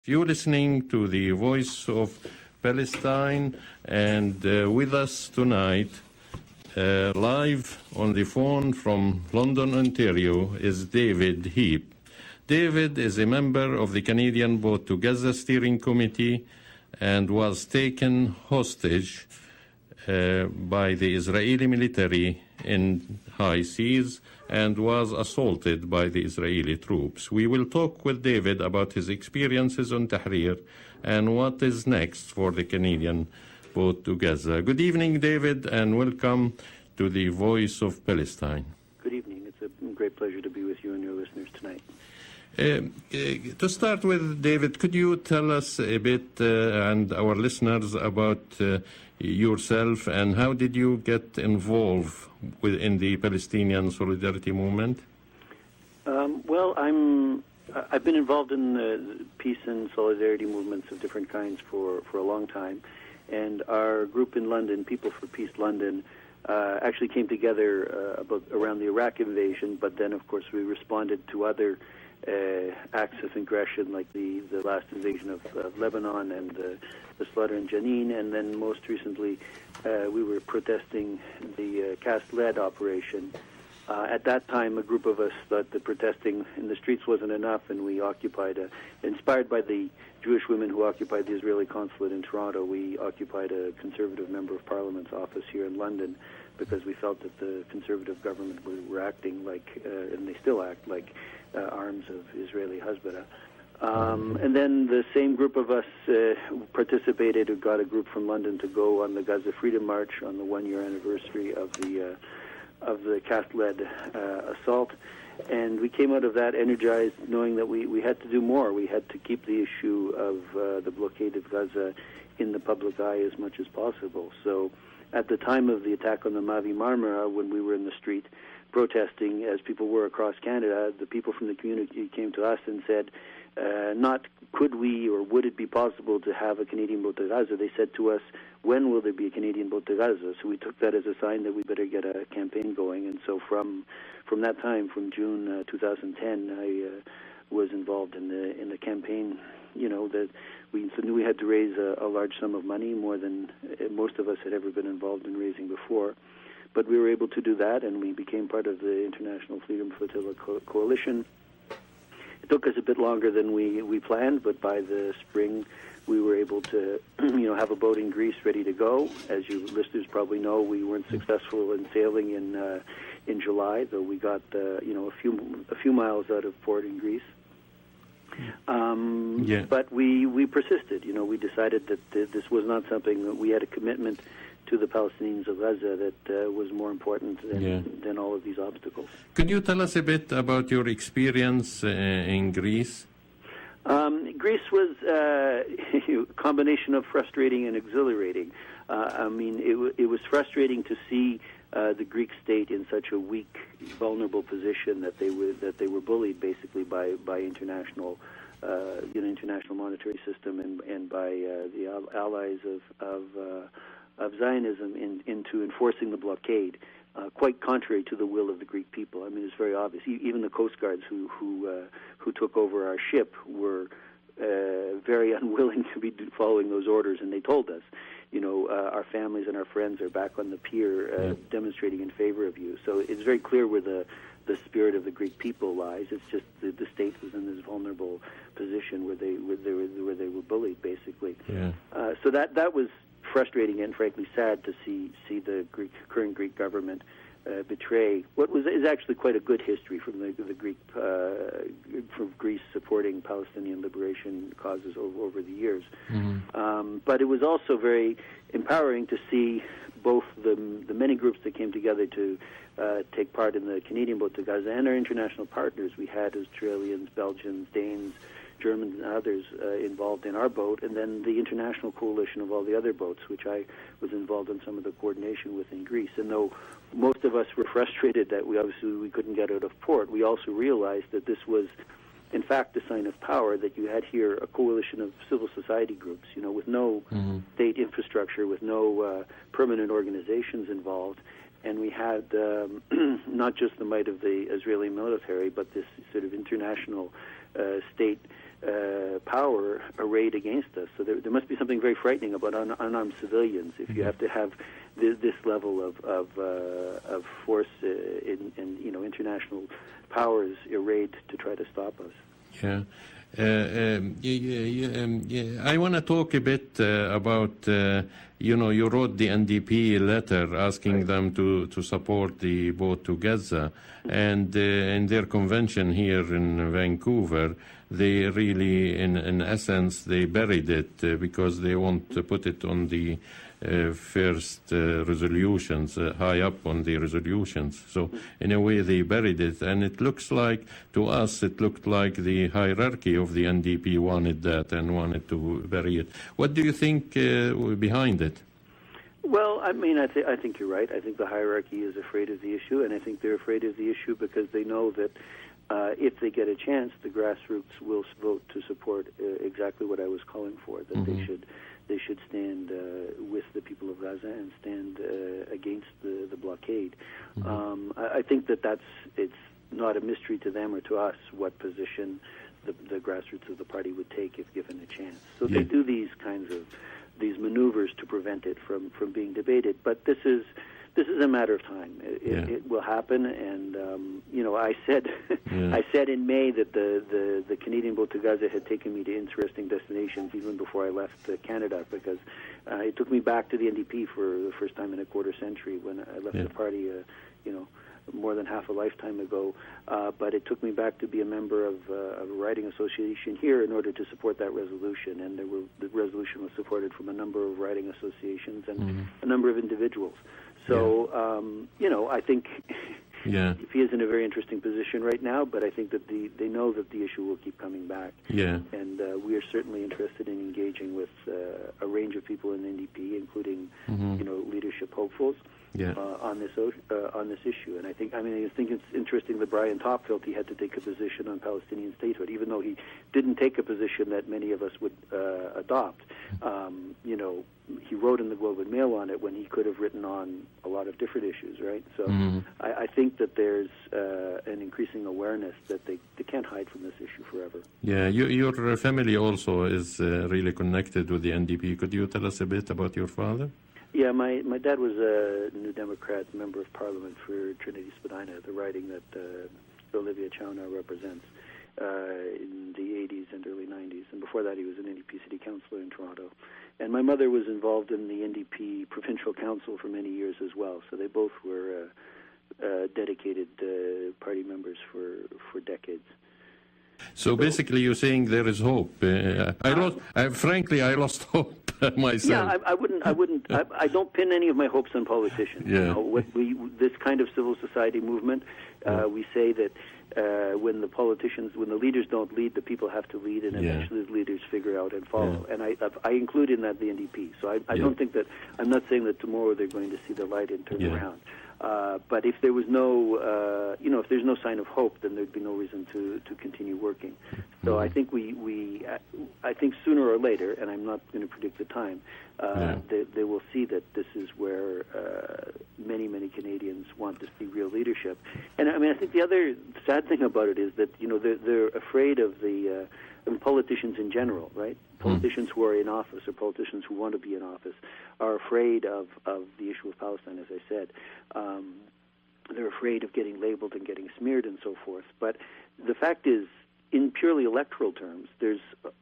You're listening to the Voice of Palestine, and with us tonight, live on the phone from London, Ontario, is David Heap. David is a member of the Canadian Boat to Gaza Steering Committee and was taken hostage by the Israeli military in high seas and was assaulted by the Israeli troops. We will talk with David about his experiences on Tahrir and what is next for the Canadian Boat to Gaza. Good evening, David, and welcome to the Voice of Palestine. Good evening. It's a great pleasure to be with you and your listeners tonight. To start with, David, could you tell us a bit and our listeners about yourself and how did you get involved in the Palestinian Solidarity Movement? Well, I've been involved in the peace and solidarity movements of different kinds for a long time, and our group in London, People for Peace London, actually came together around the Iraq invasion, but then, of course, we responded to other acts of aggression like the last invasion of Lebanon and the slaughter in Jenin, and then most recently we were protesting the cast lead operation. At that time, a group of us thought that protesting in the streets wasn't enough, and we occupied, inspired by the Jewish women who occupied the Israeli consulate in Toronto, we occupied a Conservative Member of Parliament's office here in London because we felt that the Conservative government were acting like, and they still act like, arms of Israeli Hezbollah. And then the same group of us participated, who got a group from London to go on the Gaza Freedom March on the one-year anniversary of the cast lead assault. And we came out of that energized, knowing that we had to do more. We had to keep the issue of the blockade of Gaza in the public eye as much as possible. So at the time of the attack on the Mavi Marmara, when we were in the street protesting, as people were across Canada, the people from the community came to us and said, not could we or would it be possible to have a Canadian boat to Gaza? They said to us, when will there be a Canadian boat to Gaza? So we took that as a sign that we better get a campaign going. And so from that time, from June 2010, I was involved in the campaign. You know, that we knew we had to raise a large sum of money, more than most of us had ever been involved in raising before. But we were able to do that, and we became part of the International Freedom Flotilla Coalition. It took us a bit longer than we planned, but by the spring we were able to have a boat in Greece ready to go. As you listeners probably know, we weren't successful in sailing in July, though we got a few miles out of port in Greece. But we persisted. We decided that this was not something that we had a commitment to the Palestinians of Gaza that was more important than all of these obstacles. Could you tell us a bit about your experience in Greece? Greece was a combination of frustrating and exhilarating. It was frustrating to see the Greek state in such a weak, vulnerable position that they were bullied basically by international monetary system and by the allies of Zionism into enforcing the blockade, quite contrary to the will of the Greek people. I mean, it's very obvious. Even the Coast Guards who took over our ship were very unwilling to be following those orders, and they told us, our families and our friends are back on the pier demonstrating in favor of you. So it's very clear where the spirit of the Greek people lies. It's just the state was in this vulnerable position where they were bullied, basically. Yeah. So that was frustrating and frankly sad to see the current Greek government betray what is actually quite a good history from the Greek from Greece supporting Palestinian liberation causes over the years. Mm-hmm. But it was also very empowering to see both the many groups that came together to take part in the Canadian Boat to Gaza and our international partners. We had Australians, Belgians, Danes, Germans and others involved in our boat, and then the international coalition of all the other boats, which I was involved in some of the coordination with in Greece. And though most of us were frustrated that we couldn't get out of port, we also realized that this was, in fact, a sign of power, that you had here a coalition of civil society groups, with no state infrastructure, with no permanent organizations involved. And we had not just the might of the Israeli military, but this sort of international state power arrayed against us. So there must be something very frightening about unarmed civilians if you have to have this level of force and international powers arrayed to try to stop us. Yeah. I want to talk a bit about, you wrote the NDP letter asking them to support the boat to Gaza. And in their convention here in Vancouver, they really, in essence, they buried it because they want to put it on the first resolutions, high up on the resolutions. So in a way they buried it, and it looks like, to us, it looked like the hierarchy of the NDP wanted that and wanted to bury it. What do you think behind it? Well, I mean, I think you're right. I think the hierarchy is afraid of the issue, and I think they're afraid of the issue because they know that if they get a chance, the grassroots will vote to support exactly what I was calling for, that they should stand with the people of Gaza and stand against the blockade. I think that it's not a mystery to them or to us what position the grassroots of the party would take if given a chance. So they do these kinds of maneuvers to prevent it from being debated. But this is a matter of time. It will happen, and I said I said in May that the Canadian boat to Gaza had taken me to interesting destinations even before I left Canada, because it took me back to the NDP for the first time in a quarter century when I left the party. More than half a lifetime ago, but it took me back to be a member of a writing association here in order to support that resolution, and the resolution was supported from a number of writing associations and a number of individuals. So, I think he is in a very interesting position right now, but I think that they know that the issue will keep coming back. Yeah. And we are certainly interested in engaging with a range of people in the NDP, including, leadership hopefuls. On this issue, and I think it's interesting that Brian Topp felt he had to take a position on Palestinian statehood, even though he didn't take a position that many of us would adopt. He wrote in the Globe and Mail on it when he could have written on a lot of different issues, right? So I think that there's an increasing awareness that they can't hide from this issue forever. Yeah, your family also is really connected with the NDP. Could you tell us a bit about your father? Yeah, my dad was a New Democrat member of Parliament for Trinity Spadina, the riding that Olivia Chow now represents, in the 80s and early 90s. And before that, he was an NDP city councillor in Toronto. And my mother was involved in the NDP provincial council for many years as well. So they both were dedicated party members for decades. So basically, you're saying there is hope. Frankly, I lost hope myself. Yeah, I wouldn't. I don't pin any of my hopes on politicians. Yeah. This kind of civil society movement, we say that when the leaders don't lead, the people have to lead, and eventually the leaders figure out and follow. And I include in that the NDP. So I don't think that, I'm not saying that tomorrow they're going to see the light and turn around. But if there was if there's no sign of hope, then there'd be no reason to continue working. So I think I think sooner or later, and I'm not going to predict the time, they will see that this is where many Canadians want to see real leadership. And I think the other sad thing about it is that they're afraid of the politicians in general, right? Politicians who are in office or politicians who want to be in office are afraid of the issue of Palestine, as I said. They're afraid of getting labeled and getting smeared and so forth. But the fact is, in purely electoral terms, there's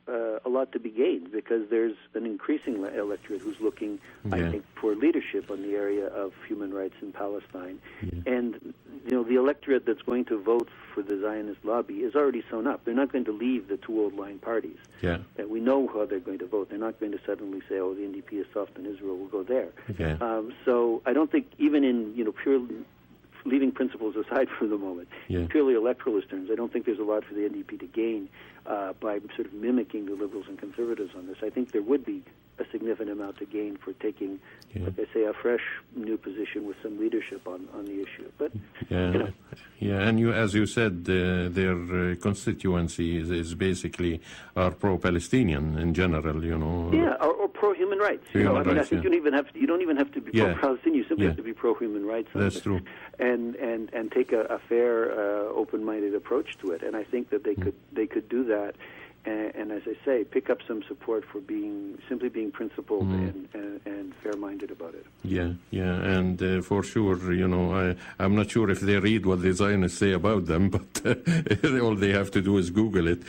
a lot to be gained because there's an increasing electorate who's looking, I think, for leadership on the area of human rights in Palestine. And, the electorate that's going to vote for the Zionist lobby is already sewn up. They're not going to leave the two old line parties. And we know how they're going to vote. They're not going to suddenly say, the NDP is soft on Israel, we'll go there. So I don't think even in, pure leaving principles aside for the moment, purely electoralist terms, I don't think there's a lot for the NDP to gain by sort of mimicking the Liberals and Conservatives on this. I think there would be a significant amount to gain for taking, like I say, a fresh new position with some leadership on the issue. But and as you said, their constituency is basically are pro-Palestinian in general, or pro-human rights. I think you don't even have to be pro-Palestinian. You simply have to be pro-human rights. That's true. And take a fair, open-minded approach to it. And I think that they could do that. and as I say, pick up some support for simply being principled and fair-minded about it. Yeah, and for sure, I'm not sure if they read what the Zionists say about them, but all they have to do is Google it.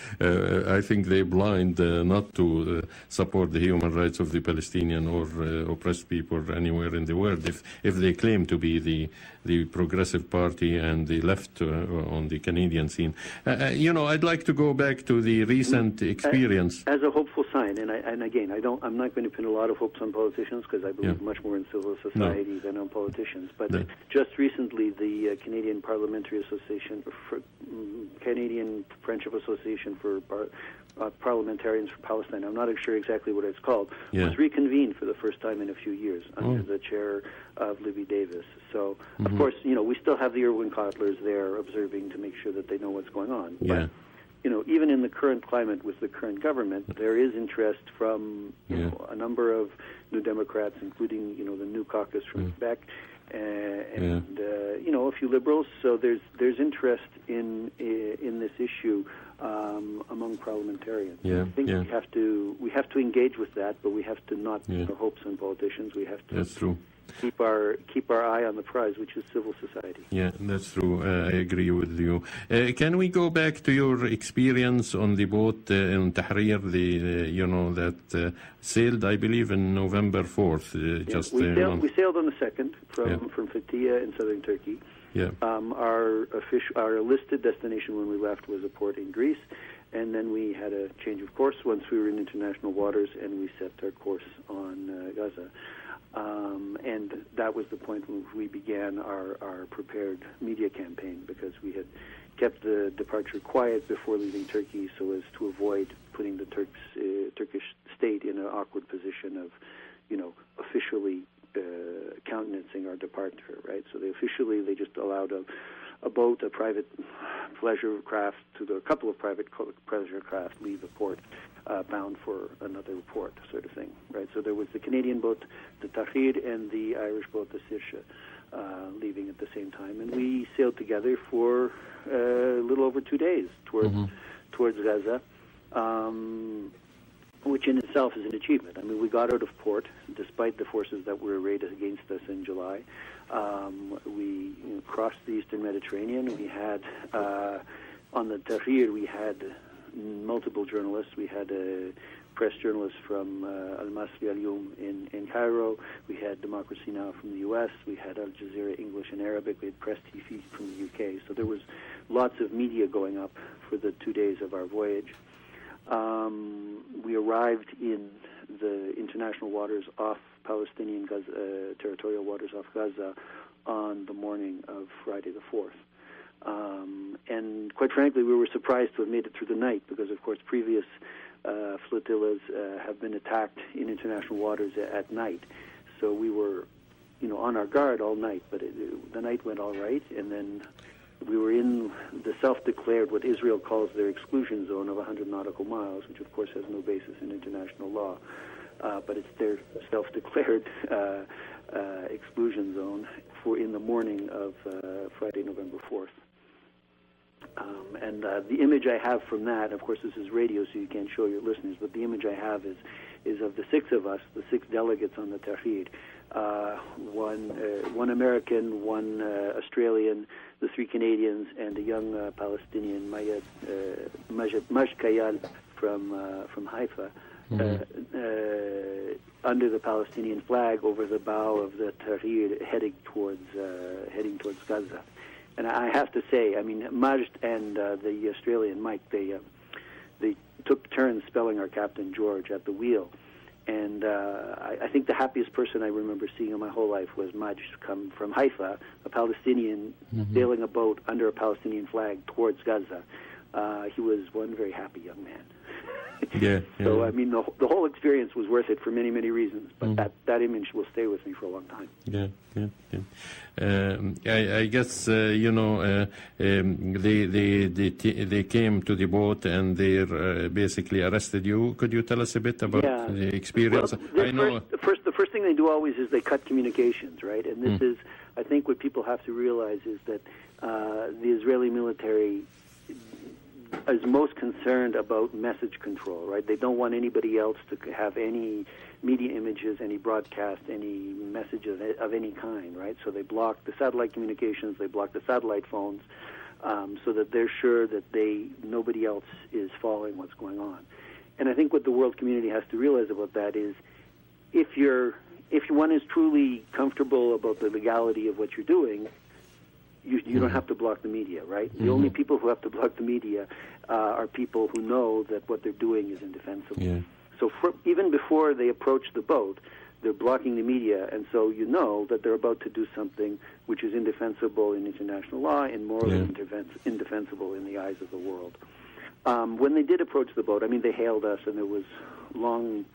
I think they're blind not to support the human rights of the Palestinian or oppressed people anywhere in the world if they claim to be the Progressive Party and the left on the Canadian scene. I'd like to go back to the recent experience as a hopeful sign, and again, I'm not going to pin a lot of hopes on politicians because I believe much more in civil society than on politicians. But just recently, the Canadian Parliamentary Association, Canadian Friendship Association for Parliamentarians for Palestine, I'm not sure exactly what it's called, was reconvened for the first time in a few years under the chair of Libby Davis. So, of course, we still have the Irwin Kotlers there observing to make sure that they know what's going on. Yeah. But, even in the current climate with the current government, there is interest from a number of New Democrats, including the New Caucus from Quebec, and a few Liberals. So there's interest in this issue among parliamentarians. I think we have to engage with that, but we have to not put our hopes on politicians. We have to. That's true. Keep our eye on the prize, which is civil society. Yeah, that's true. I agree with you. Can we go back to your experience on the boat in Tahrir, that sailed, I believe, in November 4th? We sailed on the 2nd from Fethiye in southern Turkey. Yeah. Our listed destination when we left was a port in Greece, and then we had a change of course once we were in international waters, and we set our course on Gaza. And that was the point when we began our prepared media campaign, because we had kept the departure quiet before leaving Turkey so as to avoid putting the Turkish state in an awkward position of, officially countenancing our departure, right? So they just allowed a boat, a private pleasure craft, a couple of private pleasure craft leave the port bound for another port, sort of thing, right? So there was the Canadian boat, the Tahrir, and the Irish boat, the Sirsha, leaving at the same time. And we sailed together for a little over 2 days towards Gaza, which in itself is an achievement. I mean, we got out of port despite the forces that were arrayed against us in July. We crossed the eastern Mediterranean. We had, on the Tahrir, we had multiple journalists. We had a press journalist from Al-Masri Al-Yum in Cairo. We had Democracy Now! From the U.S. We had Al Jazeera English and Arabic. We had Press TV from the U.K. So there was lots of media going up for the 2 days of our voyage. We arrived in the international waters off Palestinian territorial waters off Gaza on the morning of Friday the 4th. And quite frankly, we were surprised to have made it through the night because, of course, previous flotillas have been attacked in international waters at night. So we were, on our guard all night, but the night went all right. And then we were in the self-declared, what Israel calls their exclusion zone of 100 nautical miles, which, of course, has no basis in international law. But it's their self-declared exclusion zone in the morning of Friday, November 4th. And the image I have from that, of course, this is radio, so you can't show your listeners, but the image I have is of the six of us, the 6 delegates on the Tahrir, one American, one Australian, the 3 Canadians, and a young Palestinian, Majd Kayal from Haifa, under the Palestinian flag over the bow of the Tahrir, heading towards Gaza. And I have to say, I mean, Majd and the Australian Mike, they took turns spelling our captain George at the wheel. And I think the happiest person I remember seeing in my whole life was Majd come from Haifa, a Palestinian sailing a boat under a Palestinian flag towards Gaza. He was one very happy young man. So, I mean, the whole experience was worth it for many, many reasons, but that image will stay with me for a long time. I guess, they came to the boat and they basically arrested you. Could you tell us a bit about the experience? Well, the first thing they do always is they cut communications, right? And this is, I think, what people have to realize is that the Israeli military is most concerned about message control, right? They don't want anybody else to have any media images, any broadcast, any message of any kind, right? So they block the satellite communications, they block the satellite phones, so that they're sure that nobody else is following what's going on. And I think what the world community has to realize about that is, if one is truly comfortable about the legality of what you're doing, you don't have to block the media, right? The only people who have to block the media are people who know that what they're doing is indefensible. Yeah. So even before they approach the boat, they're blocking the media, and so you know that they're about to do something which is indefensible in international law and morally indefensible in the eyes of the world. When they did approach the boat, I mean, they hailed us, and there was long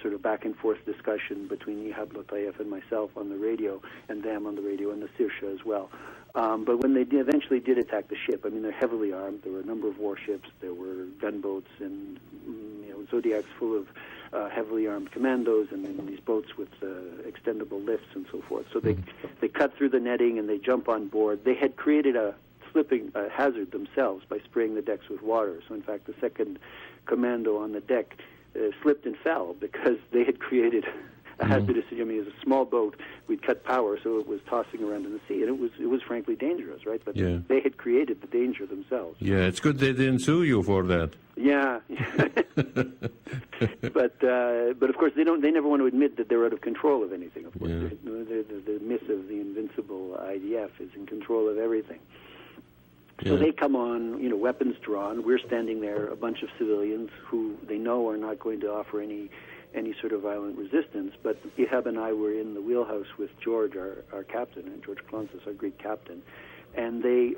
sort of back and forth discussion between Ihab Lotayef and myself on the radio, and them on the radio, and the Sirsha as well. But when they eventually did attack the ship, I mean, they're heavily armed. There were a number of warships. There were gunboats and Zodiacs full of heavily armed commandos, and then these boats with extendable lifts and so forth. So they cut through the netting and they jump on board. They had created a slipping hazard themselves by spraying the decks with water. So in fact, the second commando on the deck slipped and fell because they had created a hazardous. I mean, it was a small boat. We'd cut power, so it was tossing around in the sea, and it was frankly dangerous, right? But they had created the danger themselves. Yeah, it's good they didn't sue you for that. Yeah, but of course they never want to admit that they're out of control of anything. Of course, the myth of the invincible IDF is in control of everything. So they come on, weapons drawn. We're standing there, a bunch of civilians who they know are not going to offer any sort of violent resistance. But Ihab and I were in the wheelhouse with George, our captain, and George Klontzis, our Greek captain. And they,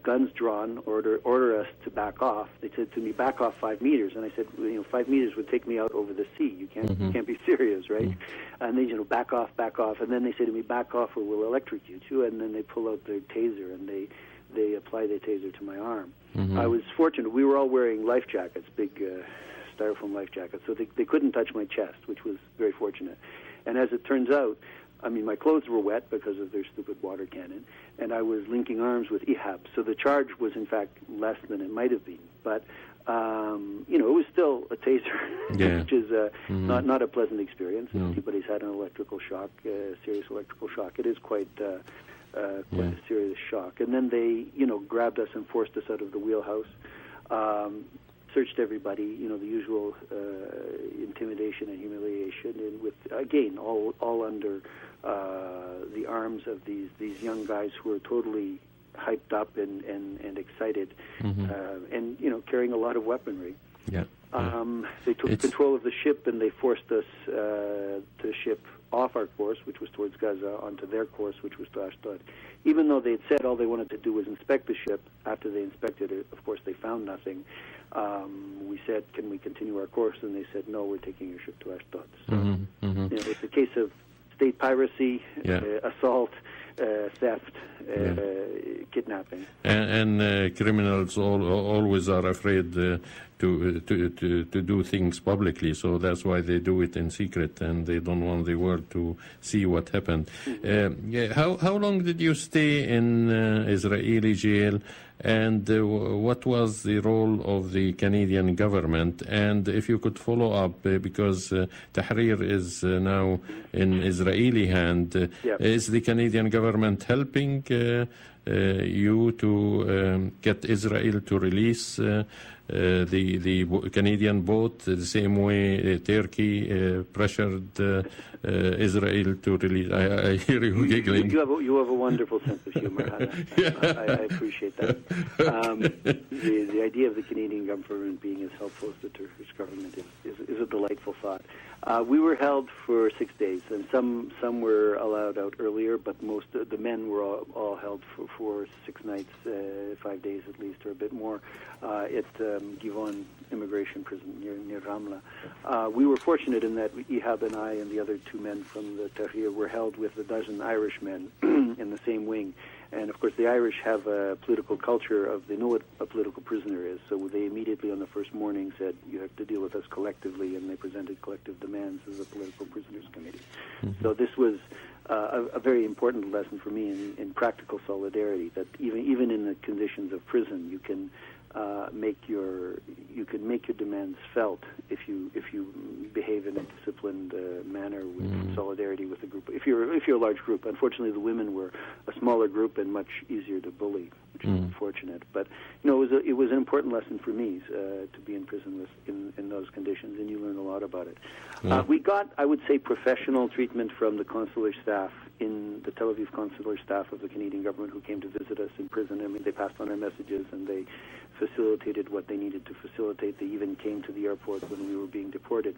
guns drawn, order us to back off. They said to me, back off 5 meters. And I said, 5 meters would take me out over the sea. You can't be serious, right? And they, back off. And then they say to me, back off or we'll electrocute you. And then they pull out their taser and they apply the taser to my arm. I was fortunate. We were all wearing life jackets, big styrofoam life jackets, so they couldn't touch my chest, which was very fortunate. And as it turns out, I mean, my clothes were wet because of their stupid water cannon, and I was linking arms with Ihab. So the charge was, in fact, less than it might have been. But, it was still a taser, which is not a pleasant experience. If anybody's had an electrical shock, serious electrical shock, it is quite a serious shock. And then they, grabbed us and forced us out of the wheelhouse, searched everybody, the usual intimidation and humiliation, and with, again, all under the arms of these young guys who were totally hyped up and excited, and, carrying a lot, of weaponry. They took control of the ship, and they forced us to ship off our course, which was towards Gaza, onto their course, which was to Ashdod. Even though they had said all they wanted to do was inspect the ship, after they inspected it, of course, they found nothing. We said, can we continue our course? And they said, no, we're taking your ship to Ashdod. So, it's a case of state piracy, assault, theft, kidnapping. And criminals always are afraid to do things publicly, so that's why they do it in secret, and they don't want the world to see what happened. How long did you stay in Israeli jail, and what was the role of the Canadian government? And if you could follow up, because Tahrir is now in Israeli hand, is the Canadian government helping you to get Israel to release the Canadian boat, the same way Turkey pressured Israel to release? I hear you giggling. You have a wonderful sense of humor, I appreciate that. The idea of the Canadian government being as helpful as the Turkish government is a delightful thought. We were held for 6 days, and some were allowed out earlier, but most of the men were all held for 6 nights, 5 days at least, or a bit more, at Givon Immigration Prison near Ramla. We were fortunate in that Ihab and I and the other 2 men from the Tahrir were held with a dozen Irish men in the same wing. And, of course, the Irish have a political culture they know what a political prisoner is, so they immediately on the first morning said, you have to deal with us collectively, and they presented collective demands as a political prisoners committee. So this was a very important lesson for me in practical solidarity, that even in the conditions of prison, you can you can make your demands felt if you behave in a disciplined manner with solidarity with the group. If you're a large group, unfortunately, the women were a smaller group and much easier to bully, which is unfortunate. But it was an important lesson for me to be in prison in those conditions, and you learn a lot about it. We got, I would say, professional treatment from the consular staff in the Tel Aviv consular staff of the Canadian government who came to visit us in prison. I mean, they passed on our messages and they facilitated what they needed to facilitate. They even came to the airport when we were being deported.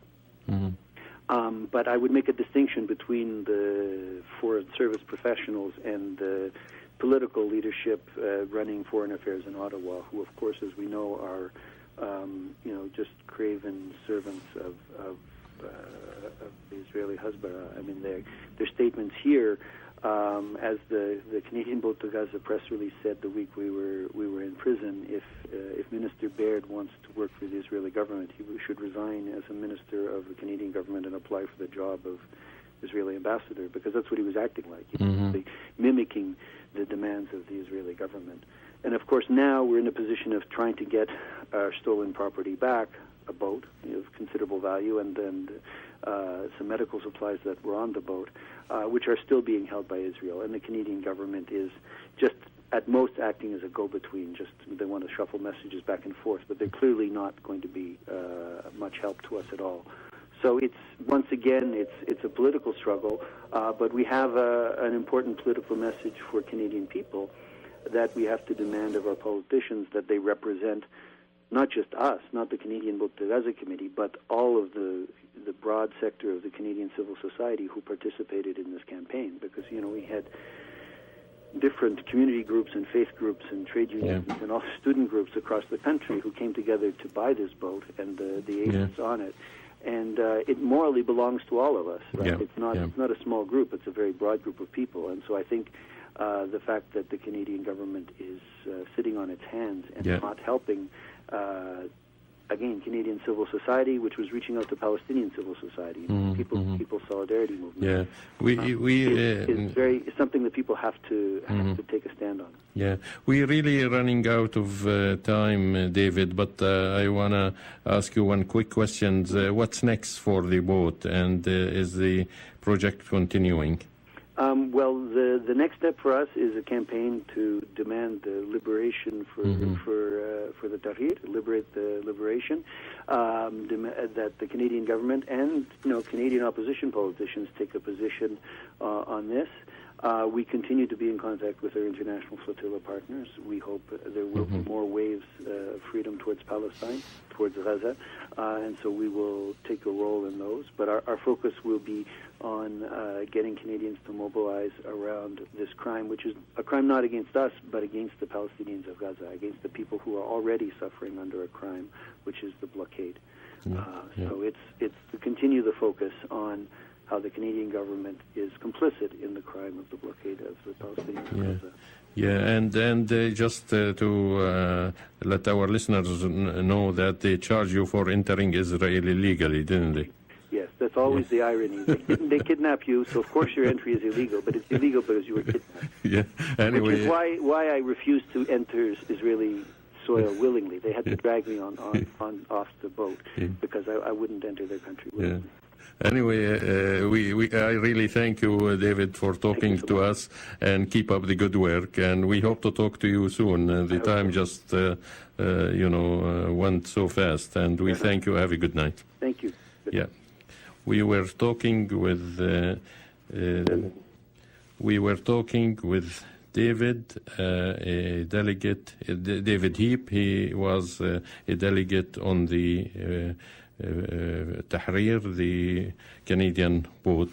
But I would make a distinction between the foreign service professionals and the political leadership running foreign affairs in Ottawa, who, of course, as we know, are just craven servants of the Israeli Hasbara. I mean, their statements here, as the Canadian Boat to Gaza press release said the week we were in prison, if Minister Baird wants to work for the Israeli government, he should resign as a minister of the Canadian government and apply for the job of Israeli ambassador, because that's what he was acting like. He was mimicking the demands of the Israeli government. And of course, now we're in a position of trying to get our stolen property back, a boat of considerable value, and then some medical supplies that were on the boat, which are still being held by Israel. And the Canadian government is just at most acting as a go-between. Just they want to shuffle messages back and forth, but they're clearly not going to be much help to us at all. So once again, it's a political struggle, but we have an important political message for Canadian people that we have to demand of our politicians that they represent not just us, not the Canadian Boat to Gaza Committee, but all of the broad sector of the Canadian civil society who participated in this campaign. Because, we had different community groups and faith groups and trade unions and all student groups across the country who came together to buy this boat and the agents on it. And it morally belongs to all of us, right? Yeah. It's not a small group. It's a very broad group of people. And so I think the fact that the Canadian government is sitting on its hands and not helping, again, Canadian civil society, which was reaching out to Palestinian civil society, People's Solidarity Movement. It's something that people have to take a stand on. Yeah, we're really running out of time, David, but I want to ask you one quick question. What's next for the boat, and is the project continuing? Well, the next step for us is a campaign to demand the liberation for the Tahrir, liberate the liberation, that the Canadian government and Canadian opposition politicians take a position on this. We continue to be in contact with our international flotilla partners. We hope there will be more waves of freedom towards Palestine, towards Gaza, and so we will take a role in those. But our focus will be on getting Canadians to mobilize around this crime, which is a crime not against us, but against the Palestinians of Gaza, against the people who are already suffering under a crime, which is the blockade. So it's to continue the focus on how the Canadian government is complicit in the crime of the blockade of the Palestinians of Gaza. Yeah, and just to let our listeners know that they charge you for entering Israel illegally, didn't they? Yes, that's always the irony. They kidnap you, so of course your entry is illegal, but it's illegal because you were kidnapped. Yeah, anyway. Which is why I refused to enter Israeli soil willingly. They had to drag me off the boat because I wouldn't enter their country willingly. Yeah. Anyway, I really thank you, David, for talking to us, and keep up the good work. And we hope to talk to you soon. The time just, went so fast. And we thank you. Have a good night. Thank you. Yeah, we were talking with David, a delegate, David Heap. He was a delegate on the Tahrir, the Canadian boat